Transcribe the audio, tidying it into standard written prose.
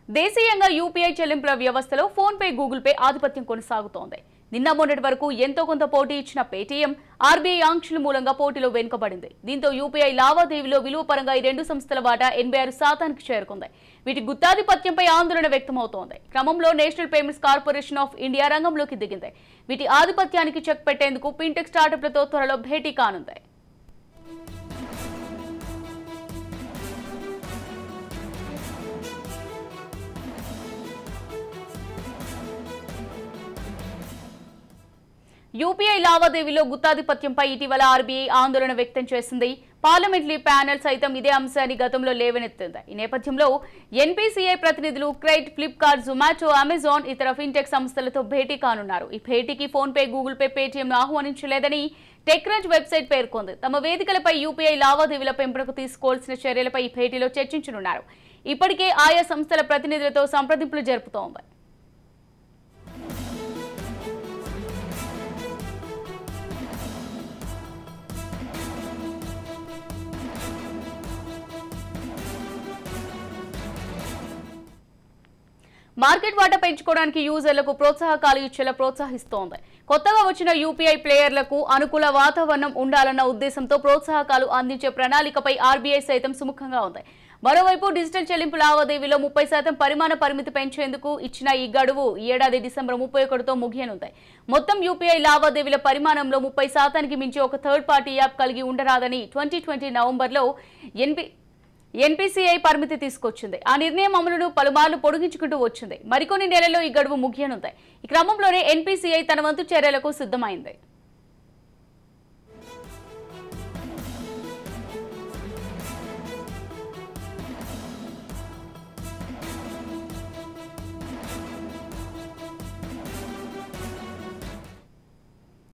దేశీయంగా యూపీఐ చెల్లింపుల వ్యవస్థలో ఫోన్ పే, గూగుల్ పే ఆధిపత్యం కొనసాగుతోంది. నిన్న మొన్నటి వరకు ఎంతో కొంత పోటీ ఇచ్చిన పేటీఎం ఆర్బీఐ ఆంక్షల మూలంగా పోటీలో వెనుకబడింది. దీంతో యూపీఐ లావాదేవీలో విలువ పరంగా ఈ రెండు సంస్థల వాటా 86% చేరుకుంది. వీటి గుత్తాధిపత్యంపై ఆందోళన వ్యక్తమవుతోంది. క్రమంలో national payments corporation of India రంగంలోకి దిగింది. వీటి ఆధిపత్యానికి చెక్ పెట్టేందుకు ఫిన్టెక్ స్టార్టప్లతో త్వరలో భేటీ కానుంది. యూపీఐ లావాదేవీలో గుత్తాధిపత్యంపై ఇటీవల ఆర్బీఐ ఆందోళన వ్యక్తం చేసింది. పార్లమెంటరీ ప్యానెల్ సైతం ఇదే అంశాన్ని గతంలో లేవనెత్తింది. ఈ నేపథ్యంలో ఎన్పీసీఐ ప్రతినిధులు క్రెడిట్, ఫ్లిప్కార్ట్, జొమాటో, అమెజాన్, ఇతర ఫిన్టెక్ సంస్థలతో భేటీ కానున్నారు. ఈ భేటీకి ఫోన్ పే, గూగుల్ పే, పేటీఎంను ఆహ్వానించలేదని టెక్క్రంచ్ వెబ్సైట్ పేర్కొంది. తమ వేదికలపై యూపీఐ లావాదేవీల పెంపునకు తీసుకోవాల్సిన చర్యలపై ఈ భేటీలో చర్చించనున్నారు. ఇప్పటికే ఆయా సంస్థల ప్రతినిధులతో సంప్రదింపులు జరుపుతోంది. మార్కెట్ వాటా పెంచుకోవడానికి యూజర్లకు ప్రోత్సాహకాలు ఇచ్చేలా ప్రోత్సహిస్తోంది. కొత్తగా వచ్చిన యూపీఐ ప్లేయర్లకు అనుకూల వాతావరణం ఉండాలన్న ఉద్దేశంతో ప్రోత్సాహకాలు అందించే ప్రణాళికపై ఆర్బీఐ సైతం సుముఖంగా ఉంది. మరోవైపు డిజిటల్ చెల్లింపు లావాదేవీలో 30% పరిమాణ పరిమితి పెంచేందుకు ఇచ్చిన ఈ గడువు ఈ ఏడాది డిసెంబర్ 31తో ముగియనుంది. మొత్తం యూపీఐ లావాదేవీల పరిమాణంలో 30%కి మించి ఒక థర్డ్ పార్టీ యాప్ కలిగి ఉండరాదని 2020 నవంబర్లో ఎన్పీసీఐ పరిమితి తీసుకొచ్చింది. ఆ నిర్ణయం అమలును పలుమార్లు పొడిగించుకుంటూ వచ్చింది. మరికొన్ని నెలల్లో ఈ గడువు ముగియనుంది. ఈ క్రమంలోనే ఎన్పీసీఐ తన వంతు చర్యలకు సిద్ధమైంది.